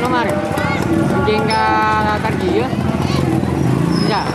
kemarin. Mungkin nggak pergi ya? Tidak.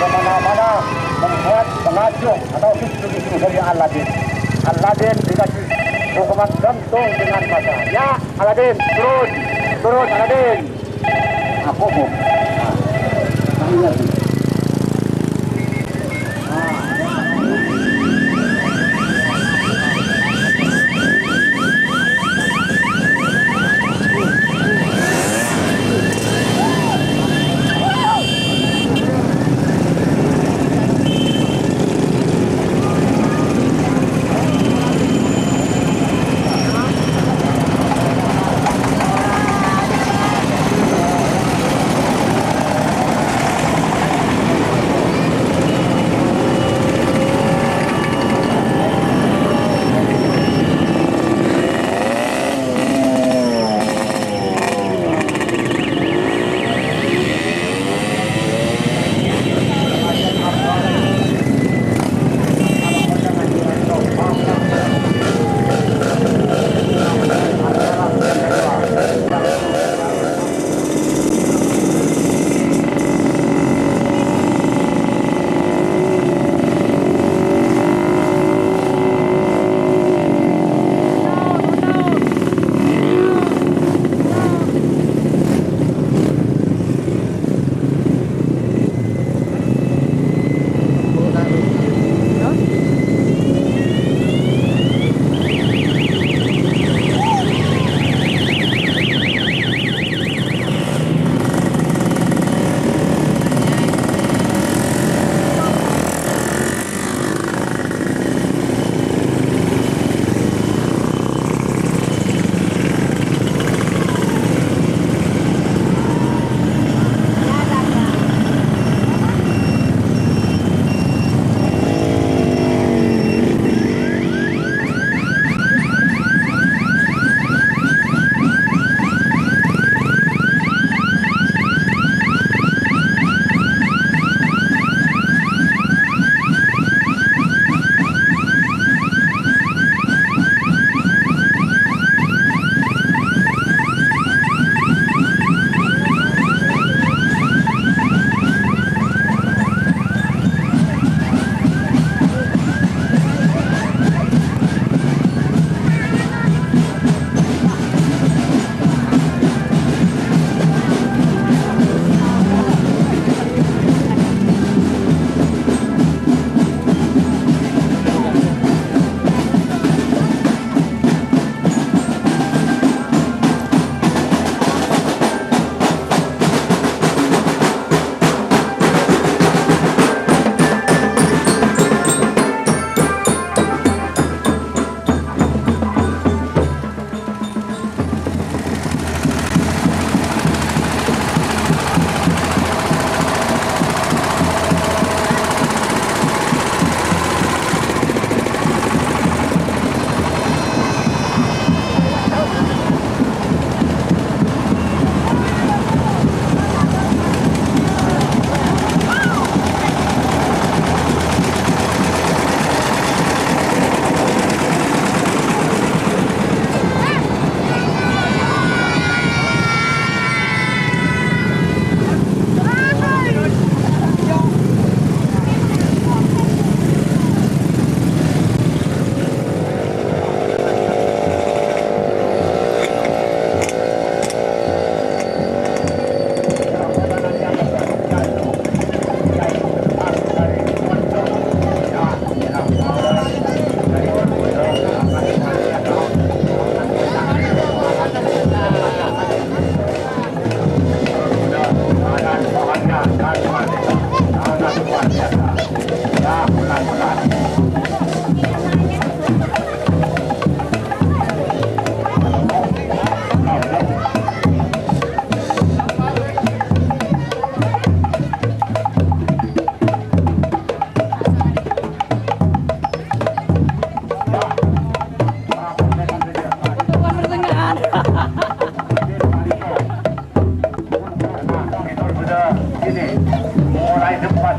Kemana-mana membuat pengacung atau isu-isu dari Aladin. Aladin dikasih hukuman gantung dengan mata. Ya, Aladin, turun Aladin. Aku mau.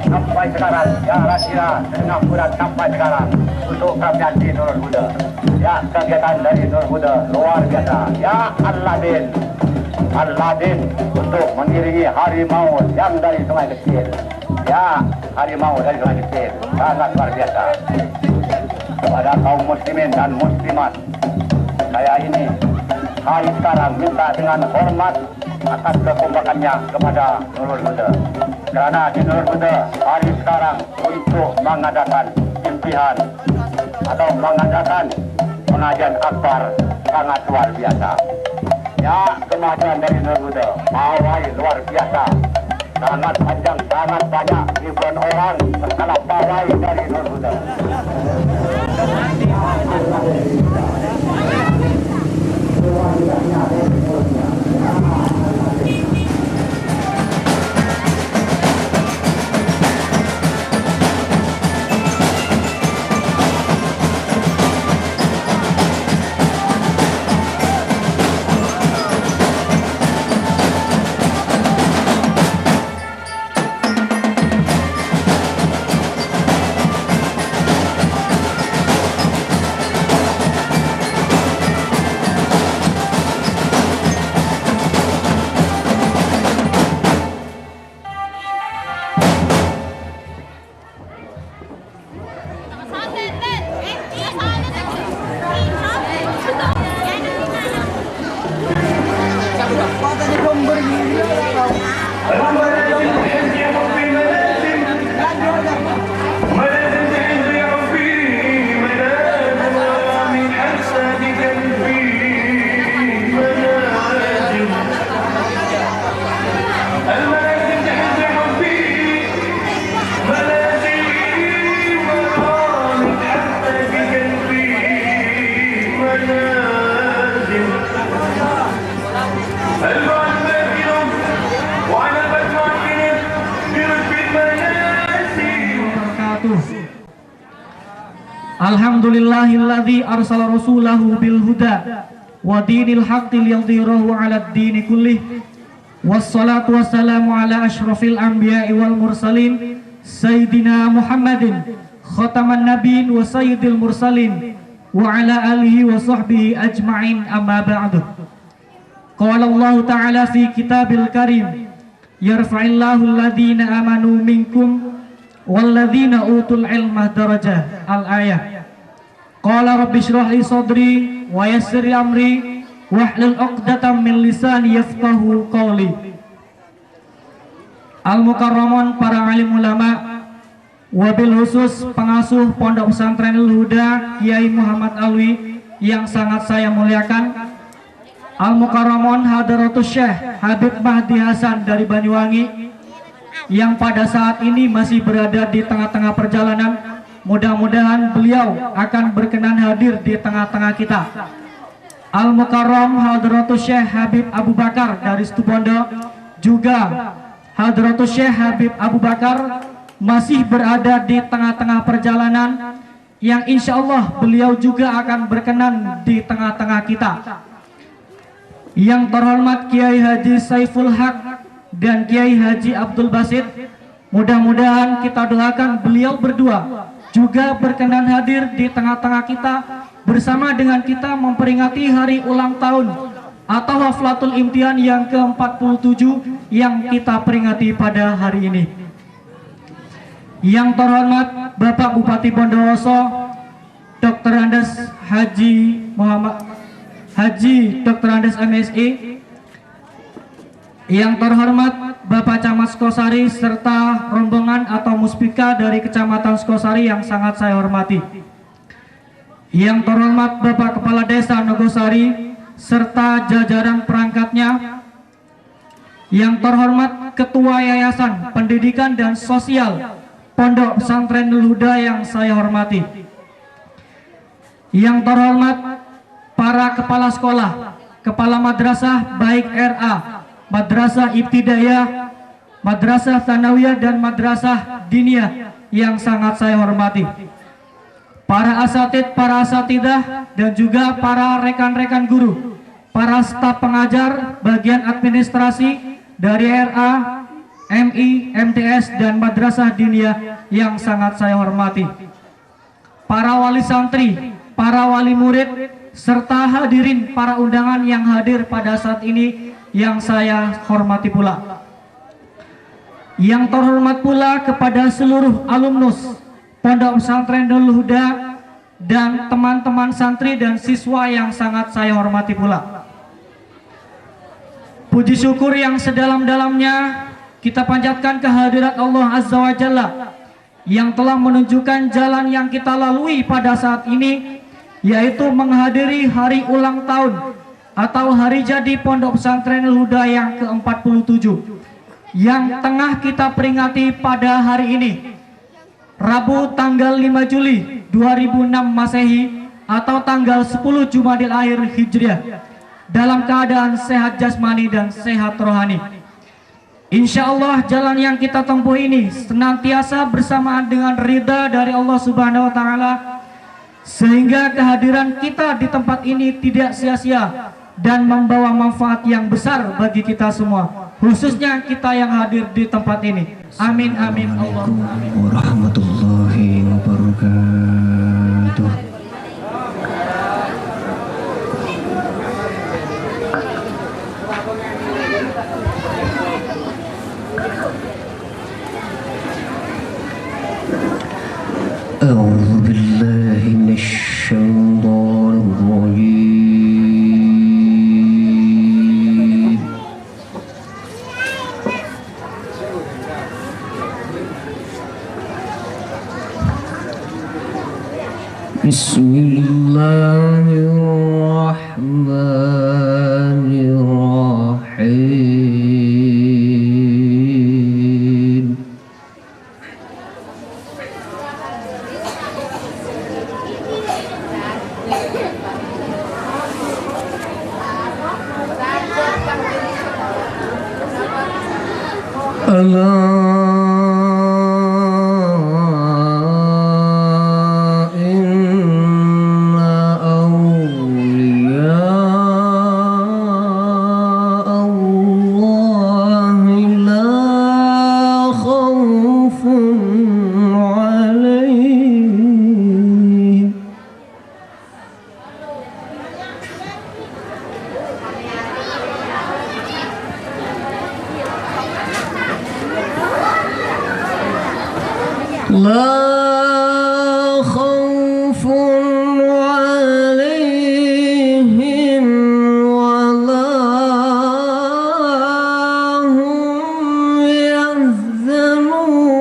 sampai sekarang, ya Rasira dengan bulan sampai sekarang untuk Prabjati Nurul Huda. Ya, kegiatan dari Nurul Huda luar biasa. Ya, Al-Ladin untuk mengiringi harimau yang dari sungai kecil. Ya, harimau dari sungai kecil sangat luar biasa. Kepada kaum muslimin dan muslimat, saya ini hari sekarang minta dengan hormat atas kekompakannya kepada Nurul Huda. Karena di Nurul Huda hari sekarang untuk mengadakan impian atau mengadakan pengajian akbar sangat luar biasa. Ya, kemajuan dari Nurul Huda pawai luar biasa, sangat panjang, sangat banyak ribuan orang berskala pawai dari Nurul Huda. Alhamdulillahilladzi arsala rasulahu bil huda wa dinil haqqi liyudhhirahu 'alad dini kullih. Wassalatu wassalamu ala asyrafil anbiya'i wal mursalin sayyidina Muhammadin khataman nabiyyin wa sayyidil mursalin wa ala alihi wa sahbihi ajma'in, amma ba'du. Qala Allah ta'ala fi kitabil karim, yarfa'illahu alladhina amanu minkum walladhina utul ilma darajah. Al-ayah. Qala rabbi shrah li sadri wa yassir li amri wahlul 'uqdatam min lisani yafqahu qawli. Al-mukarramun para alim ulama, wabil khusus pengasuh Pondok Pesantren Al-Huda Kiai Muhammad Alwi yang sangat saya muliakan. Al-mukarramun Hadratus Syekh Habib Mahdi Hasan dari Banyuwangi yang pada saat ini masih berada di tengah-tengah perjalanan. Mudah-mudahan beliau akan berkenan hadir di tengah-tengah kita. Al-Mukarram Hadratus Syekh Habib Abu Bakar dari Situbondo, juga Hadratus Syekh Habib Abu Bakar masih berada di tengah-tengah perjalanan, yang insya Allah beliau juga akan berkenan di tengah-tengah kita. Yang terhormat Kiai Haji Saiful Haq dan Kiai Haji Abdul Basit, mudah-mudahan kita doakan beliau berdua juga berkenan hadir di tengah-tengah kita, bersama dengan kita memperingati hari ulang tahun atau Haflatul Imtihan yang ke-47 yang kita peringati pada hari ini. Yang terhormat Bapak Bupati Bondowoso Dr. Andes Haji Dr. Andes MSI, yang terhormat Bapak Camat Sukosari serta rombongan atau muspika dari Kecamatan Sukosari yang sangat saya hormati. Yang terhormat Bapak Kepala Desa Nogosari serta jajaran perangkatnya. Yang terhormat Ketua Yayasan Pendidikan dan Sosial Pondok Pesantren Al-Huda yang saya hormati. Yang terhormat para kepala sekolah, kepala madrasah baik RA, Madrasah Ibtidaiyah, Madrasah Tsanawiyah dan Madrasah Diniyah yang sangat saya hormati. Para asatid, para asatidah dan juga para rekan-rekan guru, para staf pengajar, bagian administrasi dari RA, MI, MTS, dan Madrasah Diniyah yang sangat saya hormati, para wali santri, para wali murid, serta hadirin para undangan yang hadir pada saat ini yang saya hormati pula. Yang terhormat pula kepada seluruh alumnus Pondok Pesantren Nurul Huda dan teman-teman santri dan siswa yang sangat saya hormati pula. Puji syukur yang sedalam-dalamnya kita panjatkan kehadirat Allah Azza wa Jalla yang telah menunjukkan jalan yang kita lalui pada saat ini, yaitu menghadiri hari ulang tahun atau hari jadi Pondok Pesantren Nurul Huda yang ke-47 yang tengah kita peringati pada hari ini, Rabu tanggal 5 Juli 2006 Masehi atau tanggal 10 Jumadil Akhir Hijriah, dalam keadaan sehat jasmani dan sehat rohani. Insya Allah jalan yang kita tempuh ini senantiasa bersamaan dengan ridha dari Allah Subhanahu wa Ta'ala, sehingga kehadiran kita di tempat ini tidak sia-sia dan membawa manfaat yang besar bagi kita semua, khususnya kita yang hadir di tempat ini. Amin amin Allahumma amin. Warahmatullahi wabarakatuh. A'udzu billahi minasy syaithanir rajim. Bismillahirrahmanirrahim. La khaufun alaihim wa la hum yahzanun.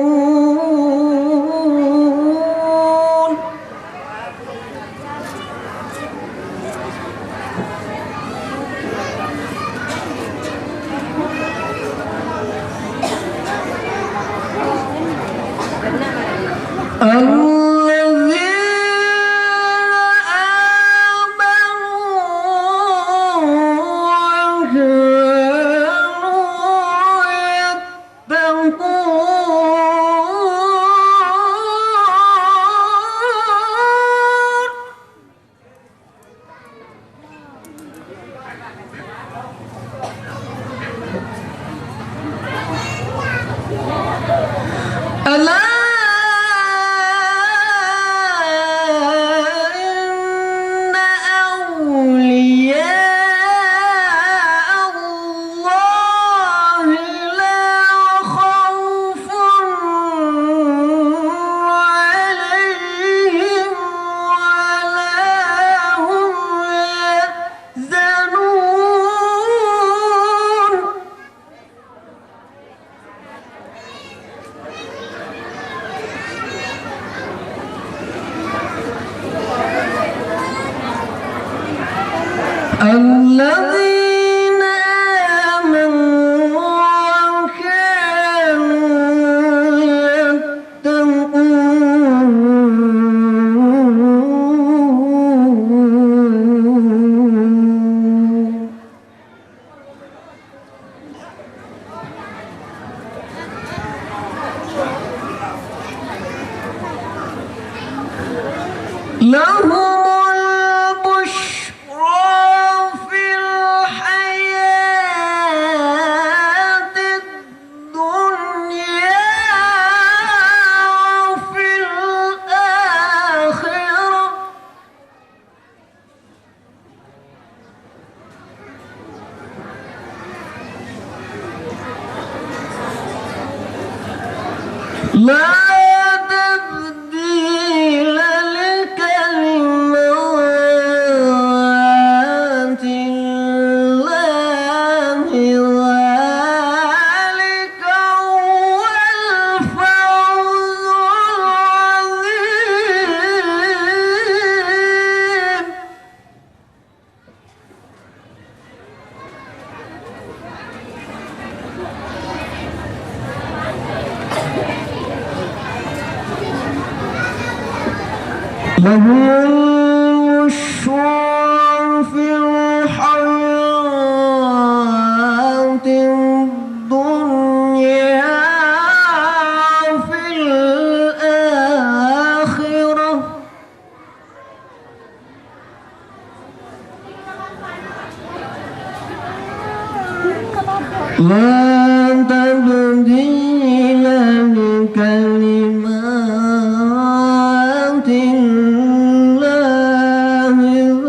الذين آمنوا وكانوا يتقون. لهم البشرى لا تبديل لكلمات الله ذلك هو الفوز العظيم. له البشرى في الحياة الدنيا في الآخرة لا تبديل لكلمات الله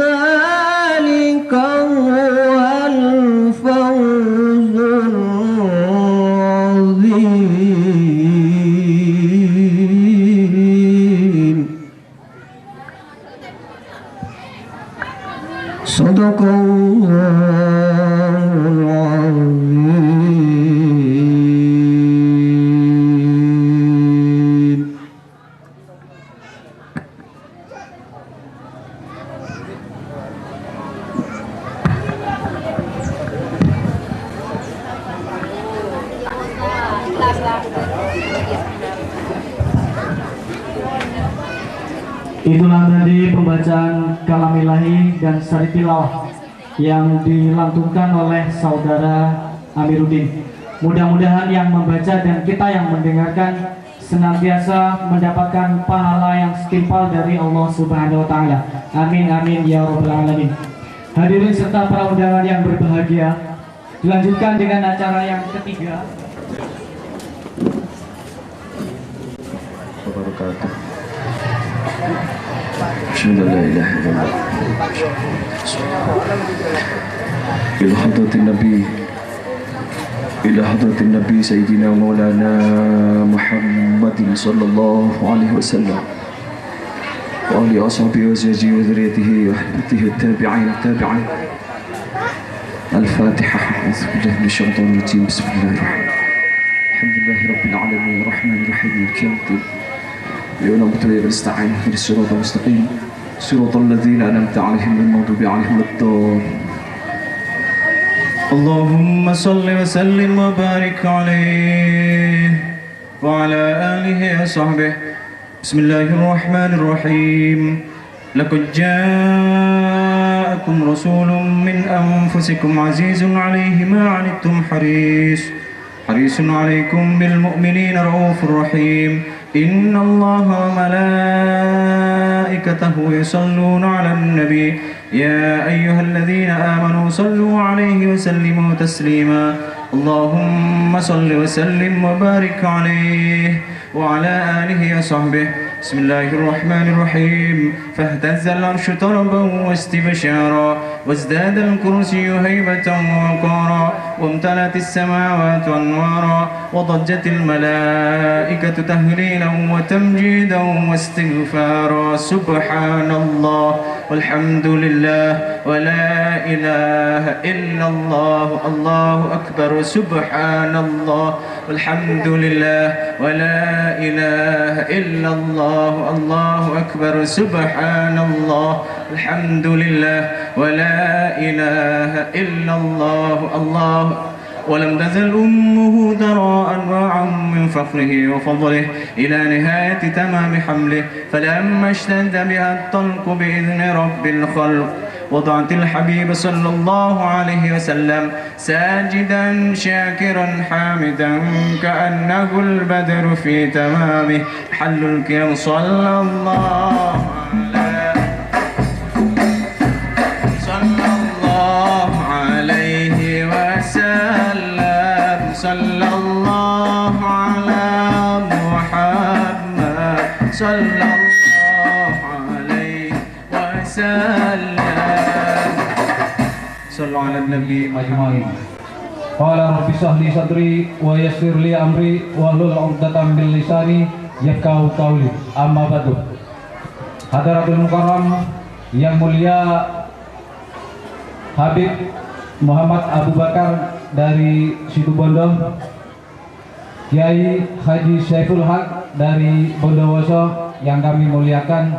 ذلك هو الفوز العظيم. صدق الله العظيم. Itulah tadi pembacaan kalam ilahi dan sari tilawah yang dilantunkan oleh saudara Amiruddin. Mudah-mudahan yang membaca dan kita yang mendengarkan senantiasa mendapatkan pahala yang setimpal dari Allah Subhanahu wa taala. Amin amin ya rabbal alamin. Hadirin serta para undangan yang berbahagia, dilanjutkan dengan acara yang ketiga. أشهد أن لا إله إلا الله إلى حضرة النبي سيدنا مولانا محمد صلى الله عليه وسلم وآله وأصحابه وأزواجه وذريته وأحبته التابعين الفاتحة. أعوذ بالله من الشيطان الرجيم. بسم الله الرحمن الرحيم. الحمد لله رب العالمين الرحمن الرحيم مالك يوم الدين. اليوم نبتلي ونستعين اهدنا الصراط المستقيم صراط الذين أنعمت عليهم غير المغضوب عليهم ولا الضالين. اللهم صل وسلم وبارك عليه وعلى آله وصحبه. بسم الله الرحمن الرحيم. لقد جاءكم رسول من أنفسكم عزيز عليه ما عنتم حريص عليكم بالمؤمنين رؤوف رحيم. إن الله وملائكته يصلون على النبي يا أيها الذين آمنوا صلوا عليه وسلموا تسليما. اللهم صل وسلم وبارك عليه وعلى آله وصحبه. بسم الله الرحمن الرحيم. فاهتز العرش طربا واستبشارا وازداد الكرسي هيبة ووقارا وامتلأت السماوات أنوارا وضجت الملائكة تهليلا وتمجيدا واستغفارا. سبحان الله والحمد لله ولا إله إلا الله. الله أكبر. سبحان الله والحمد لله ولا إله إلا الله. الله أكبر. سبحان الله الحمد لله ولا إله إلا الله. الله ولم تزل أمه ترى أنواعا من فخره وفضله إلى نهاية تمام حمله. فلما اشتد بها الطلق بإذن رب الخلق وضعت الحبيب صلى الله عليه وسلم ساجدا شاكرا حامدا كأنه البدر في تمامه. حل الكرم صلى الله عليه وسلم. صلى الله على محمد صلى الله عليه وسلم. صلوا على النبي أجمعين. Qala rabbi shrah li sadri wa yassir li amri wahlul 'uqdatam min lisani yafqahu qawli. Amma ba'du. Hadaratul mukarram yang mulia Habib Muhammad Abu Bakar dari Situbondo, Kiai Haji Saiful Haq dari Bondowoso yang kami muliakan,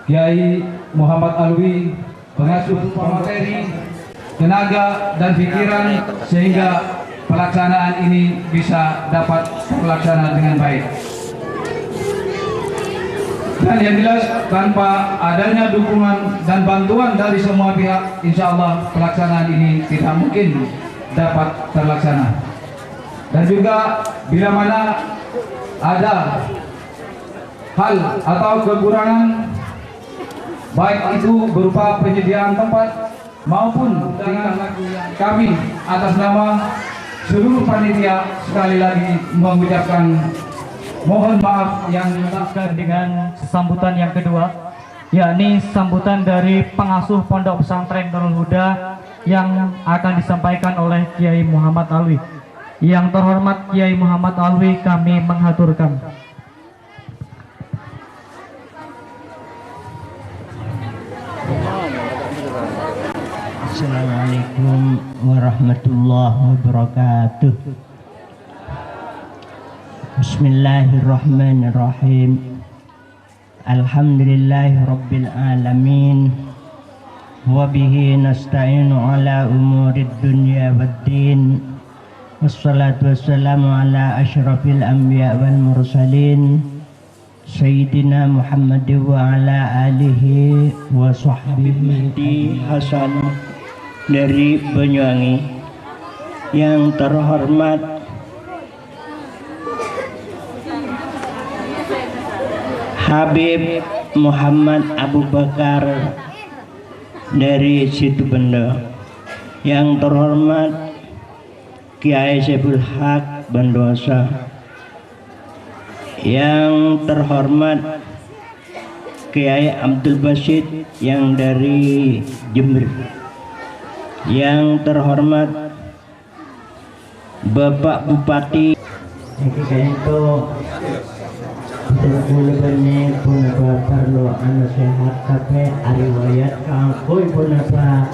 Kiai Muhammad Alwi, pengasuh pemateri, tenaga dan pikiran sehingga pelaksanaan ini bisa dapat terlaksana dengan baik. Dan yang jelas tanpa adanya dukungan dan bantuan dari semua pihak, insya Allah pelaksanaan ini tidak mungkin dapat terlaksana. Dan juga bila mana ada hal atau kekurangan, baik itu berupa penyediaan tempat maupun dengan kami atas nama seluruh panitia sekali lagi mengucapkan mohon maaf yang dilanjutkan dengan sambutan yang kedua, yakni sambutan dari pengasuh Pondok Pesantren Nurul Huda yang akan disampaikan oleh Kiai Muhammad Alwi. Yang terhormat Kiai Muhammad Alwi, kami menghaturkan. Assalamualaikum warahmatullahi wabarakatuh. Bismillahirrahmanirrahim. Alhamdulillahi rabbil alamin. Wa bihi nasta'inu ala umurid dunya waddin. Wassalatu wassalamu ala asyrafil anbiya wal mursalin Sayyidina Muhammad wa ala alihi wa sahbihi. Hasan dari Banyuwangi. Yang terhormat Habib Muhammad Abu Bakar dari Situbondo. Yang terhormat Kiai Saiful Haq Bondowoso. Yang terhormat Kiai Abdul Basit yang dari Jember. Yang terhormat Bapak Bupati itu Kulubani punapa perlu anu sehat kape ariwayat kangkoi punapa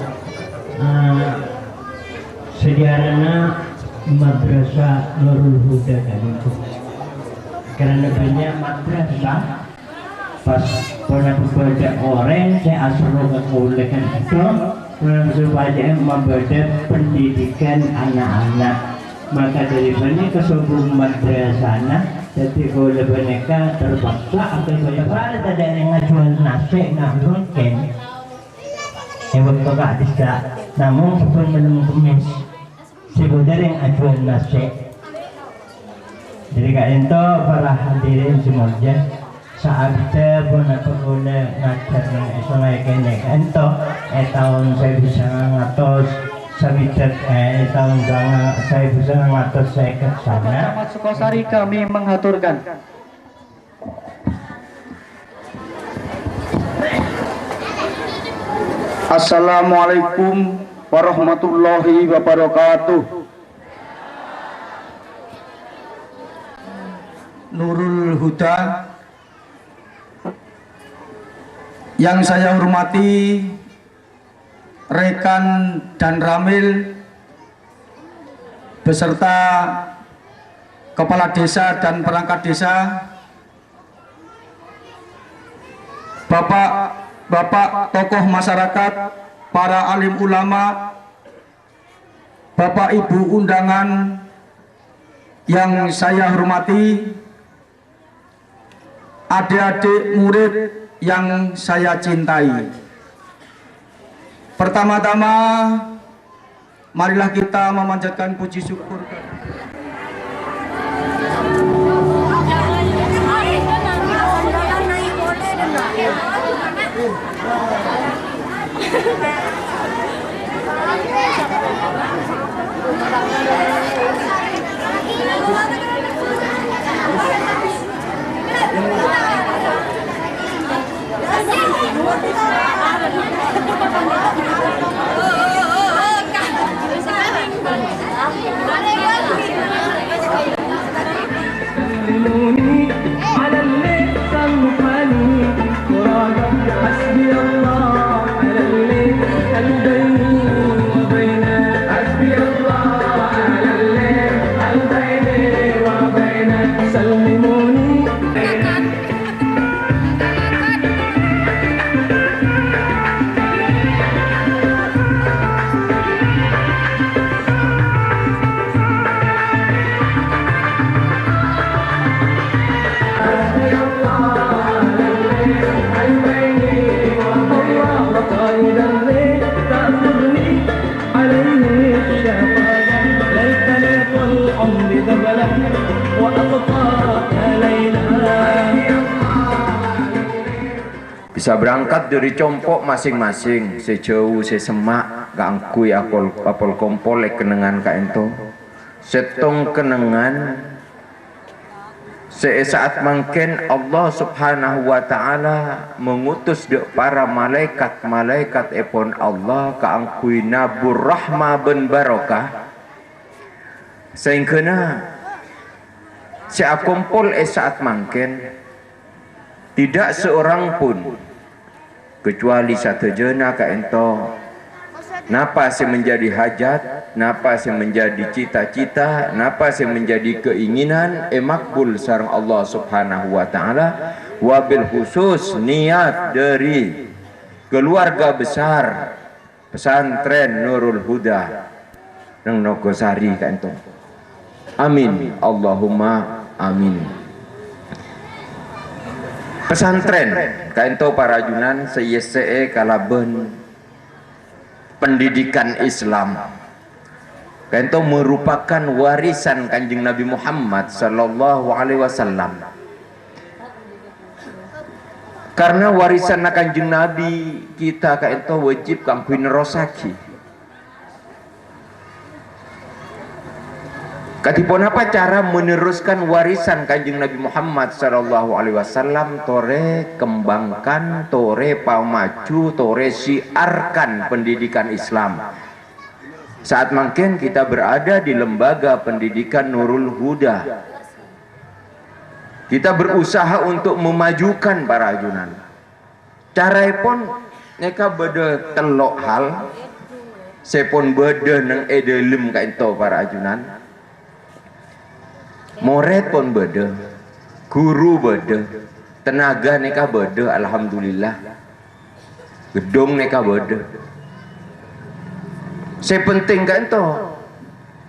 sejarahna madrasah Nurul Huda kan itu karena banyak madrasah pas punapa baca orang saya asal kekulikan itu supaya membaca pendidikan anak-anak, maka dari sini kesubuh madrasahna jadi kalau mereka terpaksa atau bagaimana ada yang ngajual nasi nak mungkin hebat kagak bisa, namun sebelum belum kemis sebenarnya yang ngajual nasi. Jadi kalian itu para hadirin semuanya saat kita pun apa boleh ngajar sama kene ento tahun saya bisa ngatos sabidat tahun saya bisa ngatos saya ke sana. Ahmad Sukosari kami menghaturkan. Assalamualaikum warahmatullahi wabarakatuh. Nurul Huda yang saya hormati, rekan dan ramil beserta kepala desa dan perangkat desa, bapak tokoh masyarakat, para alim ulama, bapak ibu undangan yang saya hormati, adik-adik murid yang saya cintai. Pertama-tama marilah kita memanjatkan puji syukur. bisa berangkat dari compok masing-masing, sejauh sesemak gangkui apol kompol kenengan ka ento setong kenengan saat mungkin Allah subhanahu wa ta'ala mengutus para malaikat epon Allah kaangkui nabur rahmah ben barokah sehingga saat kumpul saat mungkin tidak seorang pun kecuali satu jena ka ento napa sih menjadi hajat, napa sih menjadi cita-cita, napa sih menjadi keinginan makbul sareng Allah subhanahu wa ta'ala, wabil khusus niat dari keluarga besar pesantren Nurul Huda nang Nogosari ka ento. Amin Allahumma amin. Pesantren ka ento para junan seyese kalaben pendidikan Islam itu merupakan warisan Kanjeng Nabi Muhammad sallallahu alaihi wasallam. Karena warisan Kanjeng Nabi kita itu wajib kampuin rosaki. Katipun apa cara meneruskan warisan Kanjeng Nabi Muhammad sallallahu alaihi wasallam? Tore kembangkan, tore pamaju, tore siarkan pendidikan Islam. Saat mungkin kita berada di lembaga pendidikan Nurul Huda, kita berusaha untuk memajukan para ajunan. Carapun neka beda telok hal, sepon beda nang edelem ka ento para ajunan. Moret pun beda, guru beda, tenaga neka beda, alhamdulillah. Gedung neka beda. Sepenting kan itu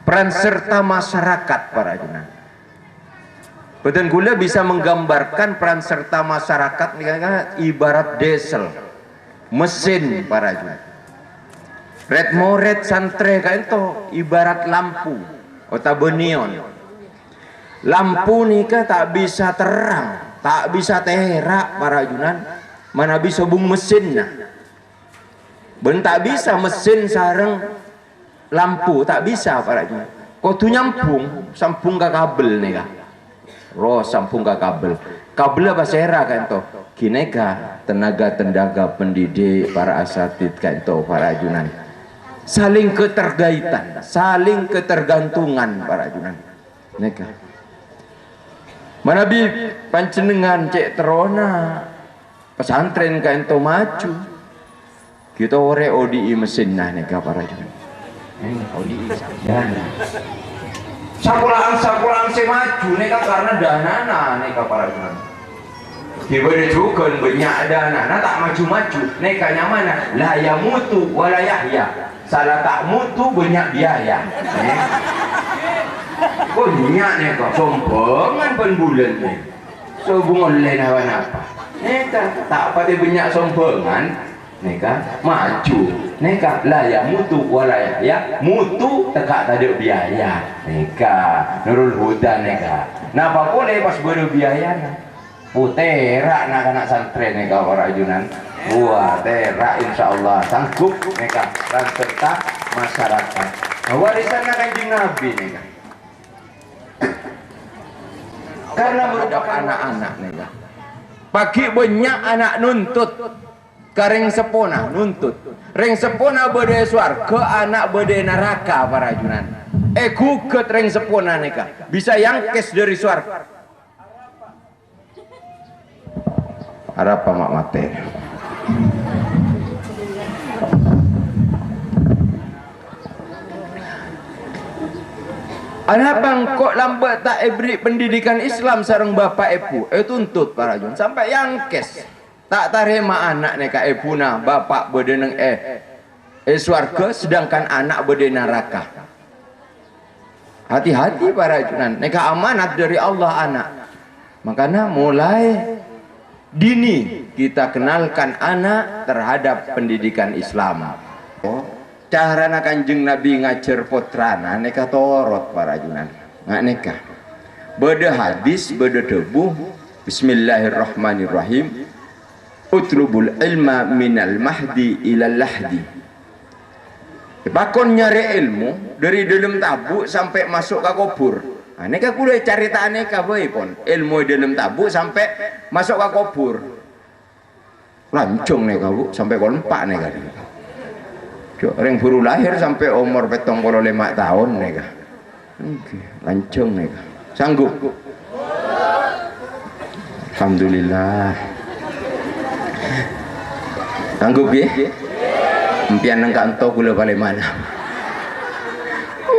peran serta masyarakat para ajunan. Betul gula bisa menggambarkan peran serta masyarakat neka ibarat diesel, mesin para ajunan. Red moret santre kan itu ibarat lampu, otabonion. Lampu nika tak bisa terang, tak bisa terak para ajunan, mana bisa bung mesinnya. Ben tak bisa mesin sareng lampu, tak bisa para ajunan. Kau tu nyampung, sampung ke kabel nika. Roh sampung ke kabel. Kabel apa sera kan to? Kineka tenaga pendidik para asatid kan to para ajunan. Saling keterkaitan, saling ketergantungan para ajunan. Neka. Manabi pancenengan cek terona pesantren ka ento maju kita ore ODI mesin nah neka para junan ODI sakulaan se maju neka karena dana neka para junan kita juga banyak dana tak maju-maju neka nyamana la ya mutu wala yahya salah tak mutu banyak biaya kok minyak nih kok sombongan pen bulan nih sombongan lain apa neka tak pada banyak sombongan neka maju neka layak mutu walaya ya mutu tegak tak ada biaya neka Nurul Huda neka napa boleh pas baru biaya putera anak-anak santren neka para ajunan wah tera insyaallah sanggup neka dan serta masyarakat warisan Kanjeng Nabi neka karena budak anak-anak nih pagi banyak anak nuntut kareng sepona nuntut reng sepona bade swarga anak bade neraka para ajunan guget reng sepona nih bisa yang kes dari swarga harap mak mate Anak kok lambat tak beri pendidikan Islam sareng bapak ibu tuntut para jun sampai yang kes tak tarima anak neka ibuna bapak bedeneng swarga sedangkan anak bede neraka. Hati-hati para junan neka amanat dari Allah anak. Makanya mulai dini kita kenalkan anak terhadap pendidikan Islam. Cara Kanjeng Nabi ngajar putrana neka torot para junan nggak neka beda hadis beda debu Bismillahirrahmanirrahim utlubul ilma minal mahdi ilal lahdi. Pakon nyari ilmu dari dalam tabuk sampai masuk ke kubur. Neka kulo carita aneka boy pon ilmu dalam tabuk sampai masuk ke kubur. Lancung neka bu sampai kolompak neka. Orang baru lahir sampai umur 75 tahun neka. Lancung neka. Sanggup. Alhamdulillah. Sanggup ya? Impian nang kanto kula balik mana?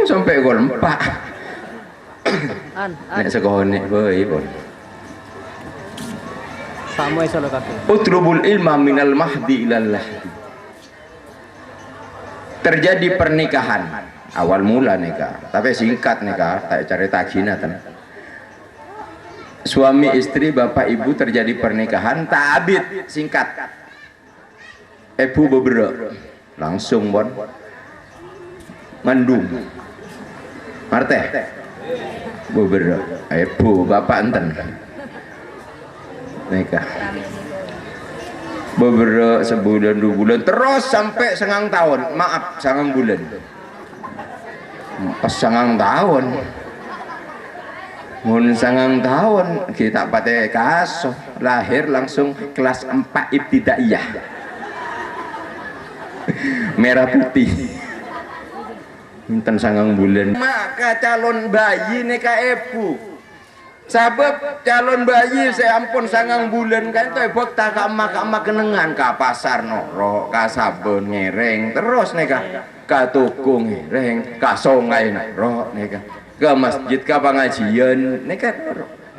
Sampai gol 4. Nek sekone boy pun. Sama iso lho kabeh. Utlubul ilma minal mahdi ilal lahdi. Terjadi pernikahan awal mula nikah, tapi singkat nikah, tak cerita jinatan. Suami istri bapak ibu terjadi pernikahan tak abid singkat. Ibu beberapa langsung bon ngandung marte beberapa ibu bapak enten nikah beberapa sebulan 2 bulan terus sampai 9 tahun, maaf 9 bulan pas 9 tahun mun 9 tahun kita pakai kaso lahir langsung kelas 4 ibtidaiyah merah putih enten 9 bulan maka calon bayi neka ibu sabab calon bayi saya ampun 9 bulan kan itu ibu tak emak kenengan ke pasar noro ke sabun ngereng terus neka ke tuku ngereng ke sungai noro neka ke masjid ke pengajian neka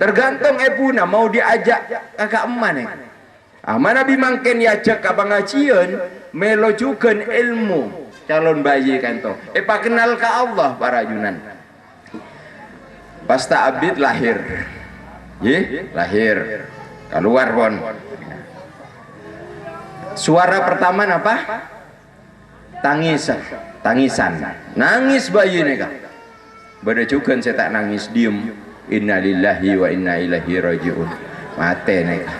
tergantung ibu na mau diajak kakak emak neka Nabi mangken diajak ke pengajian melo juga ilmu calon bayi kan to pak kenal ke Allah para junan pas tak abid lahir lahir keluar pon suara pertama apa tangisan nangis bayi neka bada juga saya tak nangis diem innalillahi wa inna ilaihi rajiun mate neka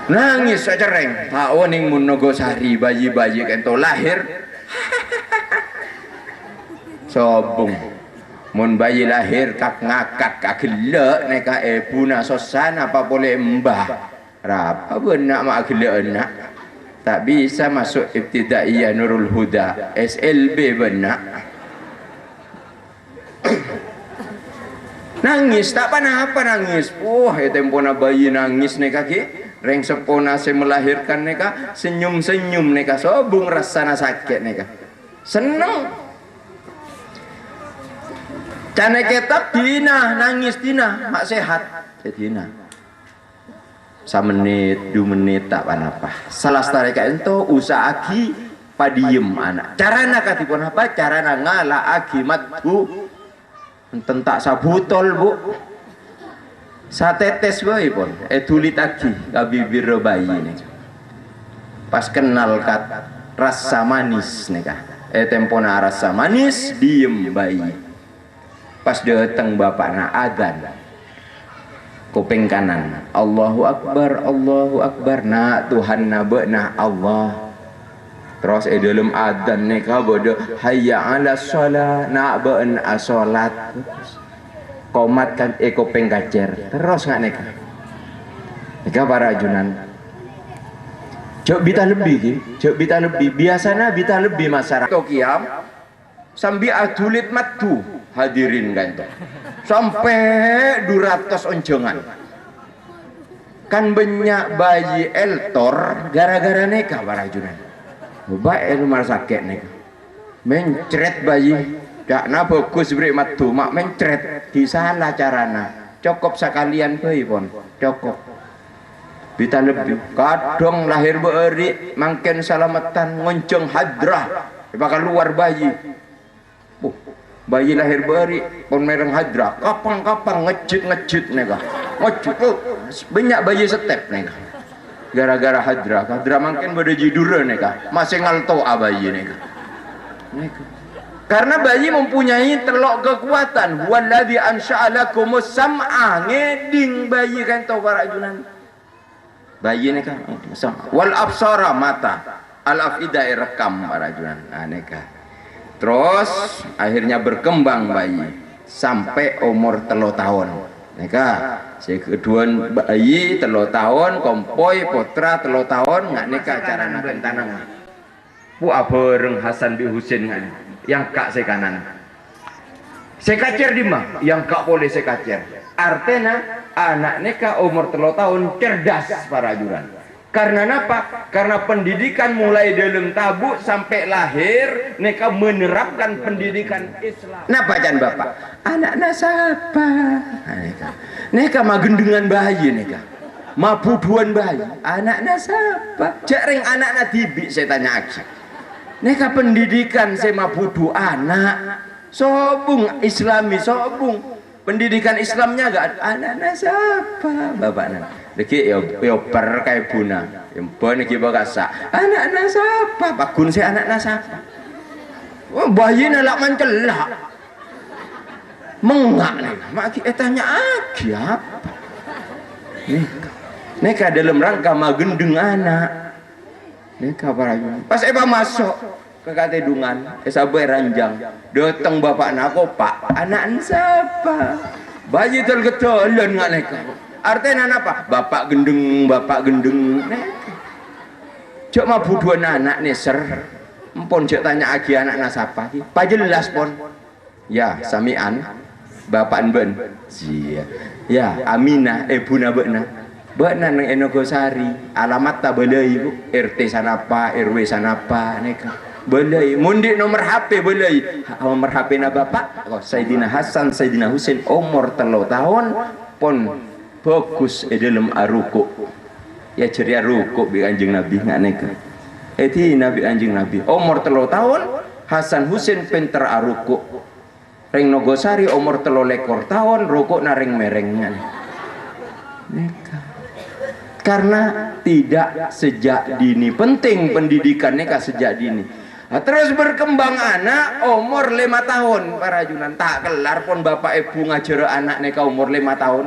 nangis cereng tahu ning mun Nogosari bayi-bayi kento lahir sobong mun bayi lahir kak ngakak kak gelek neka ibu na sosan apa boleh mbah rapa benak mak gelek enak tak bisa masuk ibtidaiyah Nurul Huda SLB benak nangis tak apa nangis ya tempona bayi nangis neka ki reng sepona saya melahirkan neka senyum neka sobung rasana sakit neka seneng cane ketap dina nangis dina mak sehat dina 1 menit 2 menit tak apa salah stareka ento usahaki padiem anak carana katipun apa carana ngala agi matu tentak sabutol bu satetes boy pun tulit aki ke bibir bayi nih pas kenal kat rasa manis nih kah tempona rasa manis diem bayi pas datang bapakna adzan kuping kanan Allahu Akbar na Tuhan na beuna Allah terus dalam adzan nih kah bodoh hayya ala shalah na beuna salat komat kan kuping kacer terus nggak neka para junan cok bita lebih biasanya bita lebih masyarakat kiam sambil adulit matu hadirin kan sampai 200 onjongan kan banyak bayi eltor gara-gara neka para junan baik rumah sakit neka mencret bayi dak na bagus beri matu mak mencret di salah carana cukup sekalian bayi pon cukup bita lebih kadang lahir beuri mangken salamatan ngonceng hadrah bakal luar bayi bayi lahir beuri pon mereng hadrah kapang ngejit nega ngejit banyak bayi step nega gara-gara hadrah mangken bade jidura nega masih ngalto bayi nega karena bayi mempunyai telok kekuatan waladzi ansha'alakumus sam'a ngeding bayi kan tau para junan bayi nih kan wal absara mata al afida rekam para junan aneka terus akhirnya berkembang bayi sampai umur 3 tahun neka si kedua bayi 3 tahun kompoi putra 3 tahun nggak neka cara nakan tanang bu abareng Hasan bin Husin yang kak se kanan se kacer di mah yang kak boleh se kacer artinya anak neka umur 3 tahun cerdas para juran karena apa? Karena pendidikan mulai dalam tabu sampai lahir neka menerapkan pendidikan Islam. Nah bacaan bapak anak nasapa neka magendengan bayi neka mabuduan bayi anak nasapa jaring anak natibi saya tanya aki neka pendidikan saya mabudu anak sobung islami sobung pendidikan Islamnya gak anak nasapa bapak nak lagi yo per kayak buna yang banyak ibu kasa anak nasapa bakun saya anak nasapa wah bayi nalak mencelak mengak nih maki tanya aki apa neka dalam rangka magendeng anak neka para pas eba masuk ke katedungan sabai ranjang datang bapak nako pak anak siapa bayi tergetolan nggak neka artinya apa bapak gendeng neka cok mah buduan anak nih ser empon cok tanya agi anak nasapa pak jelas pon ya samian bapak ben sia ya Aminah buna bekna nang Enogosari alamat tak belai bu RT sanapa RW sanapa neka belai mundi nomor HP belai nomor HP na bapak Sayyidina Hasan Sayyidina Husin umur 3 tahun pon fokus dalam aruku ya ceria ruku bi anjing Nabi nggak neka eti Nabi anjing Nabi umur 3 tahun Hasan Husin pinter aruku ring Nogosari umur 3 tahun ruku naring merengan neka karena tidak sejak dini penting pendidikan neka sejak dini terus berkembang anak umur 5 tahun para junan tak kelar pun bapak ibu ngajar anak neka umur 5 tahun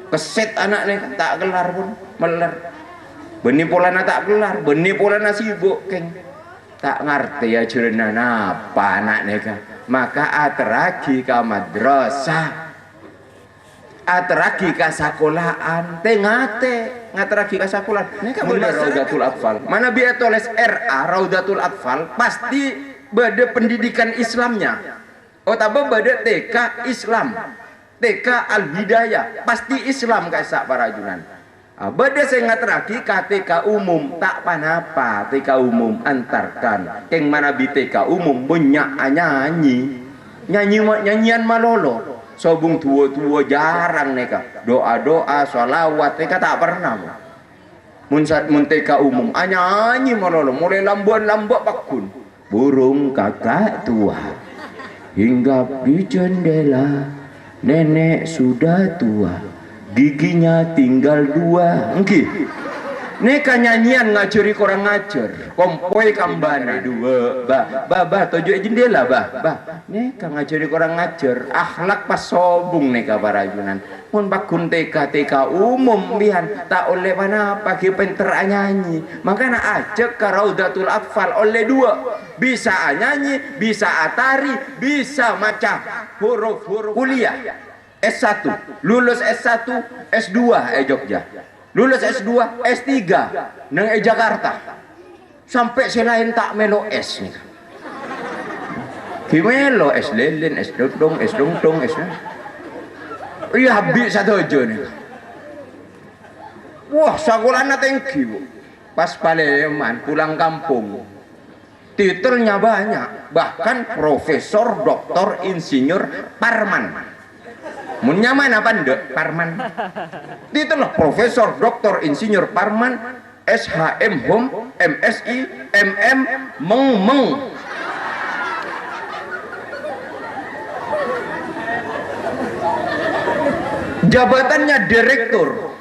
keset anak neka tak kelar pun meler benih polana tak kelar benih polana sibuk keng tak ngerti ajaran apa anak neka maka ateragi ke madrasah ateragi ke sekolahan ngateragi ke sekolahan mana Raudatul Atfal mana biar tulis RA Raudatul Atfal pasti beda pendidikan Islamnya otaba beda TK Islam TK Al-Hidayah pasti Islam kayak para junan beda saya ngateragi ke TK umum tak panapa TK umum antarkan yang mana bi TK umum banyak nyanyian malolo sobung tua jarang neka doa sholawat neka tak pernah mun TK umum nyanyi malolo mulai lambuan pakun burung kakak tua hingga di jendela nenek sudah tua giginya tinggal 2 engki neka nyanyian ngajari korang ngajar kompoi kambana 2 bah tujuh jendela bah neka ngajari korang ngajar akhlak pas sobung neka para junan mun bakun TK umum bihan tak oleh mana pagi pinter nyanyi makanya ajak ke Raudatul Atfal oleh 2 bisa nyanyi bisa atari bisa maca huruf kuliah S1 lulus S1 S2 Jogja lulus S2 S3 nang Jakarta sampai selain tak melo S nih kimelo S lelen S dong S iya habis satu aja nih wah sekolahnya thank you pas Paleman pulang kampung titelnya banyak bahkan profesor doktor insinyur Parman munnya mana pandek Parman itu loh profesor doktor insinyur Parman SHM Hum MSI MM meng jabatannya direktur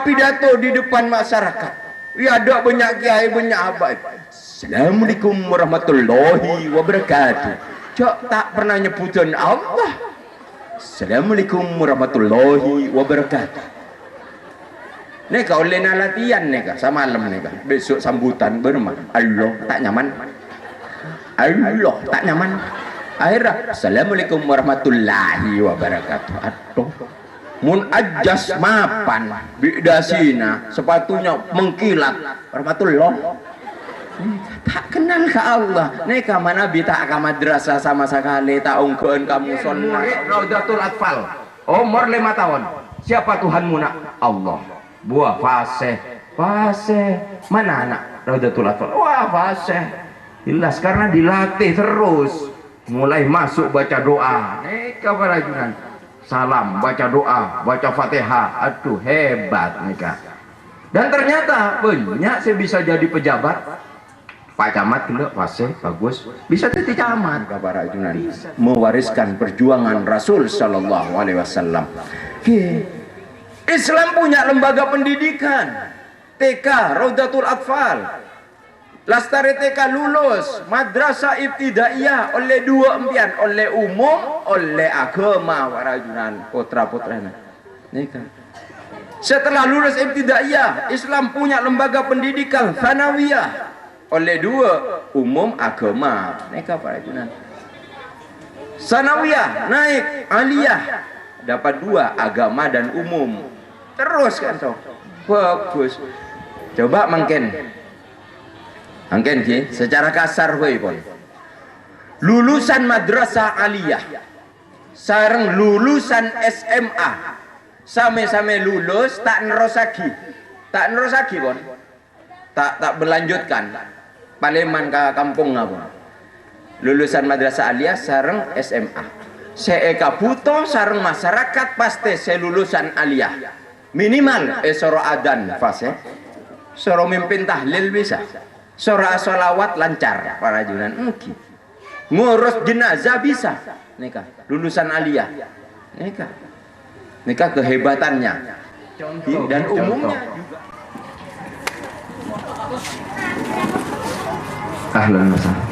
pidato di depan masyarakat ya ada banyak kiai banyak apa Assalamualaikum warahmatullahi wabarakatuh cok tak pernah nyebutin Allah Assalamualaikum warahmatullahi wabarakatuh Neka oleh na latihan neka samalam neka besok sambutan berma Allah tak nyaman, Allah tak nyaman. Akhirnya assalamualaikum warahmatullahi wabarakatuh. Aduh mun ajas mapan bidasina sepatunya mengkilat warahmatullah. Tak kenal ke Allah. Neka mana bi tak ke madrasah sama sekali, tak ungkeun kamu sunnah Raudatul Atfal umur 5 tahun. Siapa Tuhanmu nak? Allah. Buah fasih. Mana anak Raudatul Atfal? Wah fasih. Jelas karena dilatih terus. Mulai masuk baca doa. Neka para jungan. Salam, baca doa, baca Fatihah. Aduh hebat neka. Dan ternyata banyak saya bisa jadi pejabat. Pak Camat kena fasih bagus. Bisa jadi camat para jungan. Mewariskan perjuangan Rasul sallallahu alaihi wasallam. Islam punya lembaga pendidikan TK Raudatul Atfal. Lastari TK lulus madrasah ibtidaiyah oleh 2 empian, oleh umum, oleh agama warajunan putra-putrana. Setelah lulus ibtidaiyah, Islam punya lembaga pendidikan tsanawiyah oleh 2 umum, agama. Neka warajunan. Tsanawiyah naik aliyah dapat 2 agama dan umum. Terus kan toh bagus. Coba mungkin ki secara kasar we pun lulusan madrasah aliyah sareng lulusan SMA same-same lulus tak nerosagi pun tak berlanjutkan Paleman ke kampung apa lulusan madrasah aliyah sareng SMA seeka buto sareng masyarakat pasti saya lulusan aliyah minimal soro adan fase soro mimpin tahlil bisa soro sholawat lancar para junan ngurus jenazah bisa nikah lulusan aliyah nikah kehebatannya dan umumnya juga ahlan wasahlan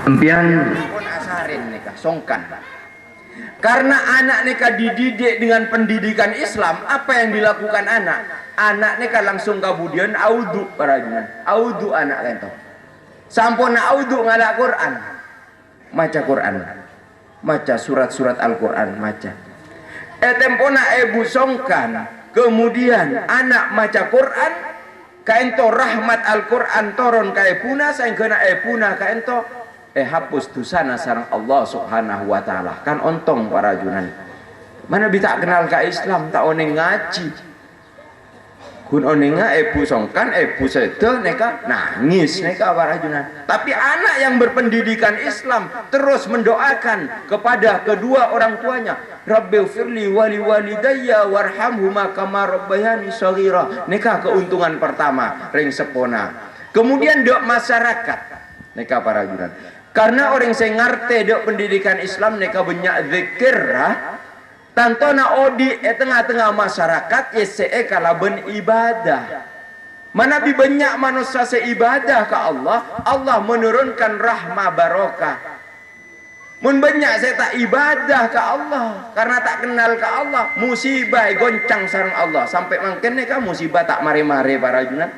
empian pun asarin nikah songkan. Karena anak nikah dididik dengan pendidikan Islam, apa yang dilakukan anak? Anak nikah langsung kemudian audu para junan. Audu anak lento. Sampuna audu ngadak Quran. Maca Quran. Maca surat-surat Al-Quran, maca. Tempona ibu songkan, kemudian anak maca Quran, kaento rahmat Al-Quran toron kaepuna saengkeuna epuna kaento hapus dosana sareng Allah subhanahu wa ta'ala. Kan ontong para junan. Mana bisa kenal ke Islam tak one ngaji. Kun one ebu songkan ebu sedo neka nangis neka para junan. Tapi anak yang berpendidikan Islam terus mendoakan kepada kedua orang tuanya, Rabbighfirli wali walidayya warhamhuma kama rabbayani shaghira. Neka keuntungan pertama ring sepona. Kemudian doa masyarakat neka para junan. Karena orang saya ngerti dok pendidikan Islam neka banyak zikir tantona odi tengah-tengah masyarakat yese kalaben ibadah. Mana bi banyak manusia seibadah ke Allah, Allah menurunkan rahmah barokah. Mun banyak saya tak ibadah ke Allah karena tak kenal ke Allah, musibah goncang sareng Allah sampai mungkin neka musibah tak mare-mare para junat.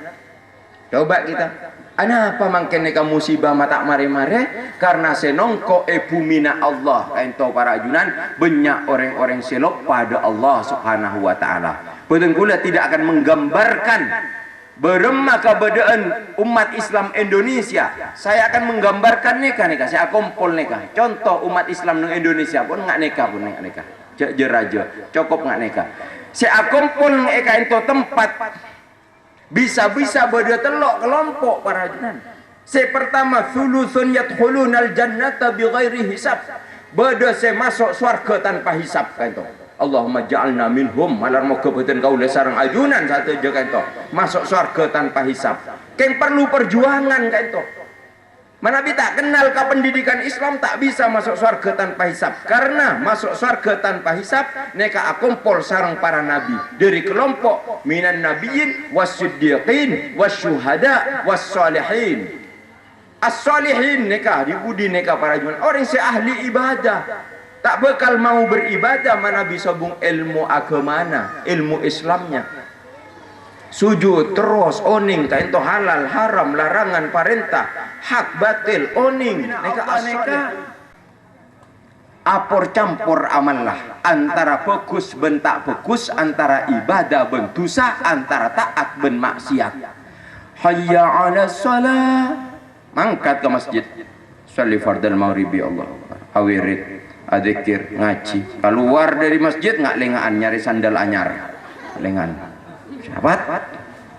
Coba kita apa mungkin neka musibah matak mare-mare karena senongko bumina Allah ento para ajunan banyak orang-orang selok pada Allah subhanahu wa ta'ala. Petengkula tidak akan menggambarkan beremah keberadaan umat Islam Indonesia. Saya akan menggambarkan neka saya kumpul neka contoh umat Islam di Indonesia pun nggak neka pun neka jeraja cukup nggak neka saya kumpul neka ento tempat bisa-bisa beda telok kelompok para junan. Pertama thuluthun yadkhulunal jannata bighairi hisab. Beda saya masuk surga tanpa hisab kaento. Allahumma ja'alna minhum malar moga beten kaula sareng ajunan satu je kaento. Masuk surga tanpa hisab. Keng perlu perjuangan kaento. Mana tak kenal ke pendidikan Islam tak bisa masuk surga tanpa hisab. Karena masuk surga tanpa hisab neka akumpul sareng para nabi dari kelompok minan nabiyyin wasiddiqin wasyuhada wassalihin. As-salihin neka dibudi neka para junan orang si ahli ibadah. tak bakal mau beribadah mana bisa bung ilmu agamana, ilmu Islamnya. Sujud terus oning kain to halal haram larangan perintah hak batil oning neka apor campur amallah antara bagus bentak bagus, antara ibadah ben dosa, antara taat ben maksiat. Hayya 'ala shalah, mangkat ke masjid sholli fardal maghribi Allah awirid adzikir ngaji, keluar dari masjid nggak lengaan nyari sandal anyar lengan sahabat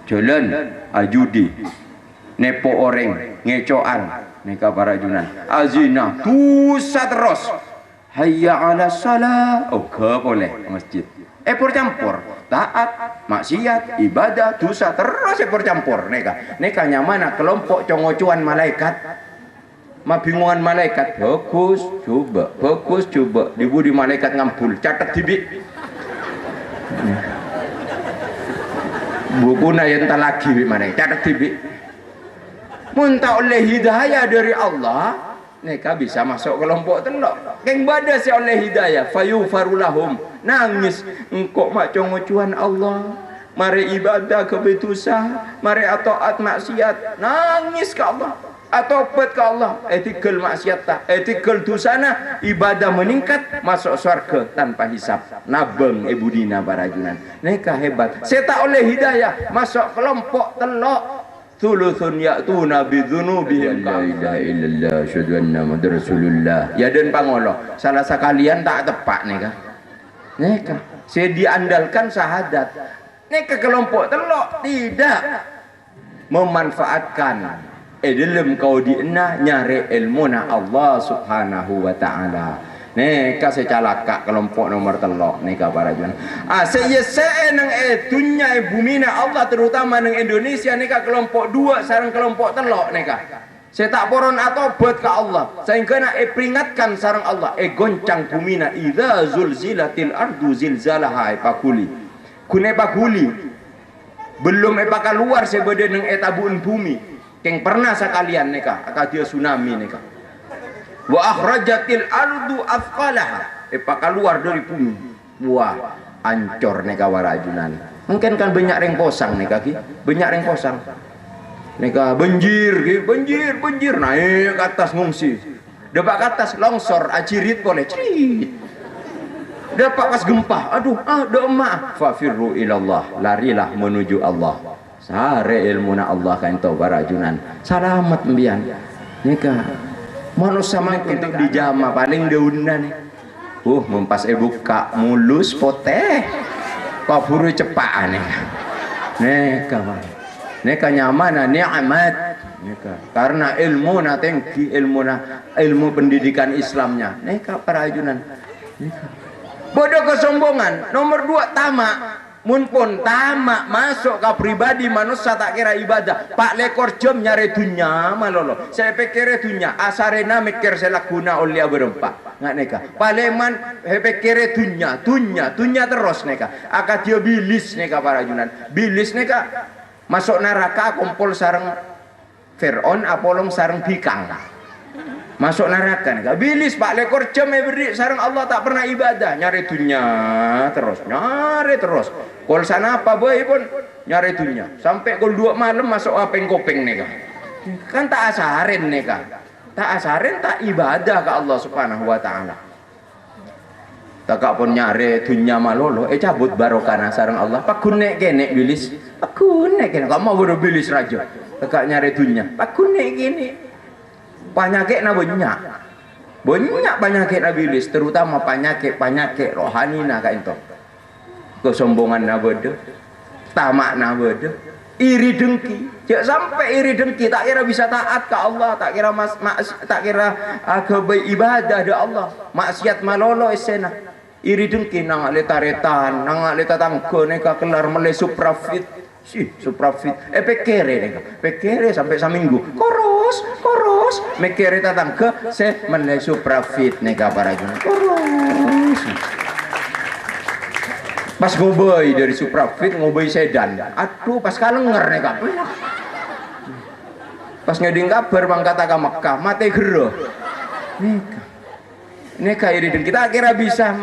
jalan ajudi nepo orang ngecoan neka para junan azina dosa terus. Hayya 'ala shalah, oh gak boleh masjid epor campur taat maksiat ibadah dosa terus epor campur neka nyamana kelompok congocuan malaikat mabingungan malaikat bagus coba dibudi malaikat ngampul catat tibik buku na yang tak lagi mana catat tibik muntah oleh hidayah dari Allah neka bisa masuk kelompok telok keng badas oleh hidayah fayu farulahum nangis engkau mak congocuan Allah mari ibadah kebetusa mari ataat maksiat nangis ke Allah atau pet ke Allah etikal maksiat tak etikal dosana ibadah meningkat masuk surga tanpa hisab nabeng ibu dina barajunan neka hebat saya tak oleh hidayah masuk kelompok telok thuluthun ya'tuna bidzunubi la ilaha illallah asyhadu anna muhammadar rasulullah ya dan pangolo salah sekalian tak tepak neka saya diandalkan syahadat neka kelompok telok tidak memanfaatkan dalam kau diena nyari ilmuna Allah subhanahu wa ta'ala neka secalaka kelompok nomor telok neka para juan saya nang dunya bumina Allah terutama nang Indonesia neka kelompok dua sarang kelompok telok neka saya tak poron atau buat ke Allah saya kena peringatkan sarang Allah goncang bumina idza zulzilatil ardu zilzalaha pakuli kune pakuli belum epaka luar sebeda nang etabuun bumi keng pernah sekalian neka akadia tsunami neka wa akhrajatil ardu afqalaha epaka luar dari bumi wah ancor neka warajunan mungkin kan banyak reng posang neka ki banyak reng posang neka banjir naik ke atas ngungsi dapat ke atas longsor acirit boleh cerit dapat pas gempa aduh doa maaf fafirru ilallah larilah menuju Allah sare ilmuna Allah kain tau barajunan selamat mbian nika manusia mangkin di jama paling daunan mempas buka mulus poteh kaburu cepaan neka nyamana ni'mat neka karena ilmuna tinggi ilmu pendidikan Islamnya neka barajunan neka bodoh kesombongan nomor 2 tamak mun pun tamak masuk ke pribadi manusia tak kira ibadah pak lekor jam nyari dunya malolo saya pikir dunya asarena mikir saya guna oleh berempat nggak neka paleman pikir dunya terus neka akad dia bilis neka para junan bilis neka masuk neraka kumpul sarang Fir'aun apolong sarang bikang masuk neraka nih bilis pak lekor jam beri sarang Allah tak pernah ibadah nyari dunya terus kol sana apa boy pun nyari dunya sampai kol 2 malam masuk apeng kopeng nih kan tak asarin nih tak ibadah ke Allah subhanahu wa ta'ala tak pun nyari dunya malolo cabut barokana sarang Allah pak kunek kenek bilis pak kunek kenek kamu mau bodoh bilis raja tak nyari dunya pak kunek gini penyakit na banyak penyakit na bilis terutama penyakit rohani na kain to kesombongan na beda tamak na beda iri dengki jangan sampai iri dengki tak kira bisa taat ke Allah tak kira kebaik ibadah de Allah maksiat malolo esena iri dengki nang letaretan nang letatangke neka kelar mele suprafit pekere sampai seminggu koros mekere tatang ke se mele suprafit neka para jun koros pas ngoboy dari suprafit ngoboy sedan aduh pas kalenger neka pas ngeding kabar bang kata ke Mekah mate gero Neka iri dan kita kira bisa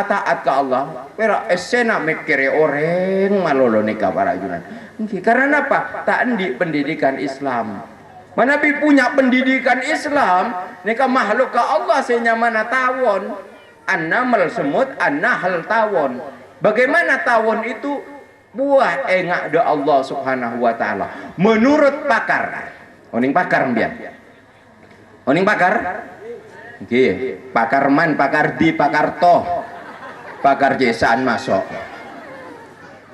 taat ke Allah. Pero esena mikir orang malolo neka para junan. Karena apa? Tak di pendidikan Islam. Mana bi punya pendidikan Islam, neka makhluk ke Allah senya mana tawon. Annamal semut, annahal tawon. Bagaimana tawon itu buah engak do Allah Subhanahu wa taala. Menurut pakar. Oning pakar mbian. Oning pakar? Nggih, pakar man, pakar di, pakar toh, pakar jasaan masuk.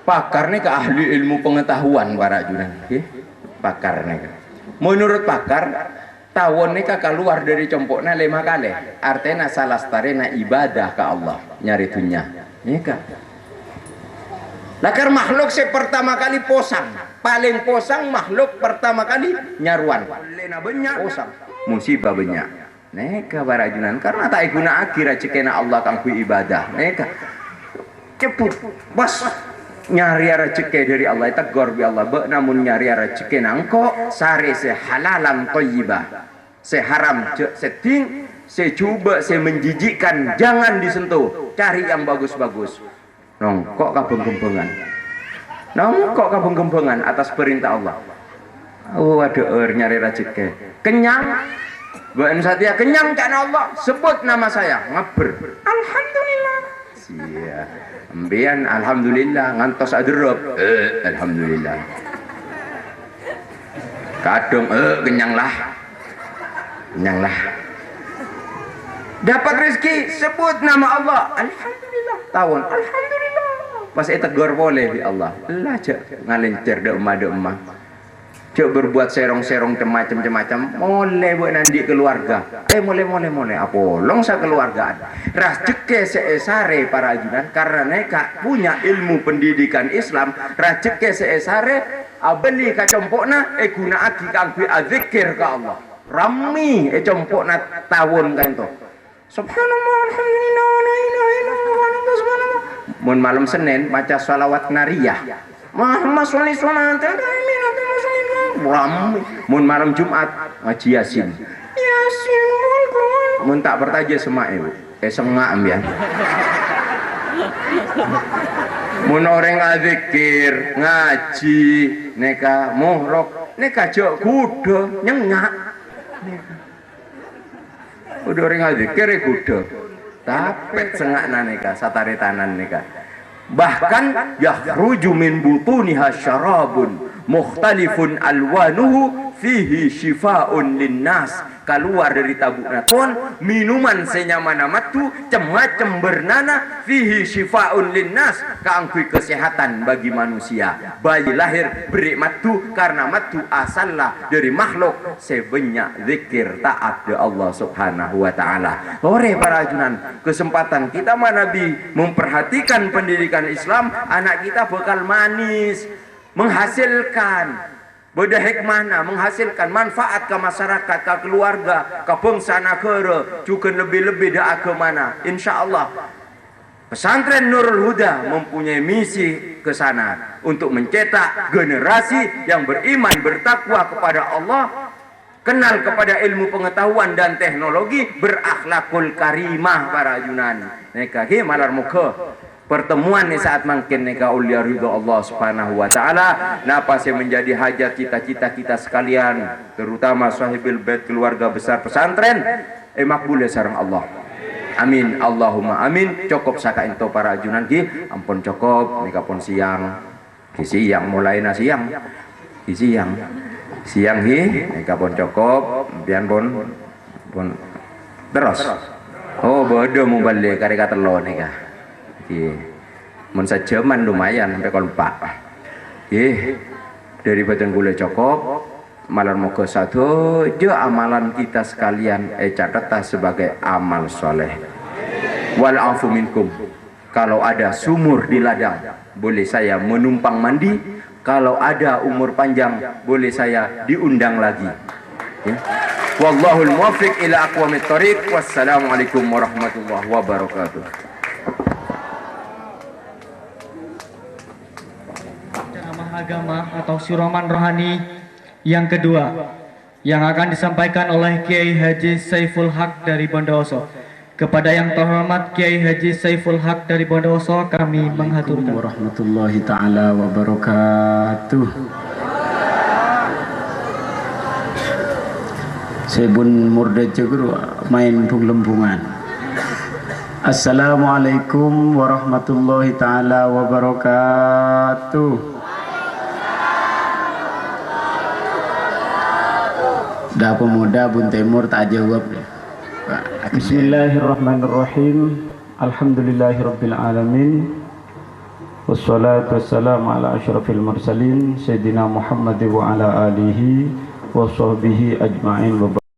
Pakar nih ke ahli ilmu pengetahuan para junan. Nggih, pakar nih. Menurut pakar, tawon nih keluar dari compoknya 5 kali. Artinya salah starena ibadah ke Allah nyari dunia. Nika. Lakar makhluk saya pertama kali posang, paling posang makhluk pertama kali nyaruan. Lena banyak posang, musibah banyak. Neka barajunan karena tak guna akhirat cekena Allah kangku ibadah. Neka ceput bos nyari rezeki dari Allah tegur bi Allah namun nyari rezeki nangko sare se halalan thayyibah se haram seting se coba se menjijikkan jangan disentuh cari yang bagus-bagus nongkok kabeng-gembengan nongkok kabeng-gembengan atas perintah Allah. Waduh nyari rezeki kenyang Bukan satia kenyang karena Allah sebut nama saya ngaber alhamdulillah sia ambian alhamdulillah ngantos adrop alhamdulillah kadung kenyanglah dapat rezeki sebut nama Allah alhamdulillah tahun alhamdulillah pas itu tegur boleh di Allah lah cek ngalincer de emah cok berbuat serong-serong macam-macam mulai buat nanti keluarga mulai apolong sa keluargaan ras ceke seesare para ajunan karena mereka punya ilmu pendidikan Islam ras ceke seesare abeli kacompokna guna aki kangkui azikir ke Allah rami compokna tawon kan to subhanallah alhamdulillah la ilaha illallah subhanallah mun malam Senin maca sholawat nariyah Muhammad sallallahu alaihi wasallam mun malam Jumat ngaji Yasin mun tak bertaja semak sengak ambian mun orang azikir ngaji neka muhrok neka jok kuda nyengak udah orang azikir kuda tapet sengak neka satare tanan neka bahkan yakhruju min butuniha syarabun mukhtalifun alwanuhu fihi shifaun linnas keluar dari tabukna tuan minuman senyamana matu cemacem bernana fihi shifaun linnas keangkui kesehatan bagi manusia bayi lahir beri matu karena matu asallah dari makhluk sebanyak zikir taat di Allah subhanahu wa ta'ala. Ore para ajunan kesempatan kita Nabi memperhatikan pendidikan Islam anak kita bakal manis menghasilkan beda hikmahna menghasilkan manfaat ke masyarakat, ke keluarga, ke bangsa negara, juga lebih-lebih dah agamana. Insyaallah pesantren Nurul Huda mempunyai misi ke sana untuk mencetak generasi yang beriman bertakwa kepada Allah, kenal kepada ilmu pengetahuan dan teknologi, berakhlakul karimah para ajunan. Neka malar muka pertemuan ni saat makin neka ulia ridho Allah subhanahu wa ta'ala napa saya menjadi hajat cita-cita kita sekalian terutama sahibil bait keluarga besar pesantren makbul sareng Allah amin Allahumma amin cukup saka ento para ajunan ki ampun cukup neka pun siang mulai na siang hi neka pun cukup bian pun terus bodoh mau balik kari kata lo neka mun sajaman lumayan sampai kolpak dari badan gula cokop malam mau ke satu amalan kita sekalian catat sebagai amal soleh wal afu minkum kalau ada sumur di ladang boleh saya menumpang mandi kalau ada umur panjang boleh saya diundang lagi wallahul muwaffiq ila aqwamit thoriq wassalamualaikum warahmatullahi wabarakatuh. Agama atau siroman rohani yang kedua yang akan disampaikan oleh Kiai Haji Saiful Haq dari Bondowoso. Kepada yang terhormat Kiai Haji Saiful Haq dari Bondowoso kami menghaturkan. Warahmatullahi taala wabarakatuh. Saya pun murda cegur main lembungan. Assalamualaikum warahmatullahi taala wabarakatuh. Dah pemuda Bun Timur tak jawab. Bismillahirrahmanirrahim. Alhamdulillahirabbil alamin. Wassalatu wassalamu ala asyrafil mursalin Sayyidina Muhammad wa ala alihi wa sahbihi ajma'in.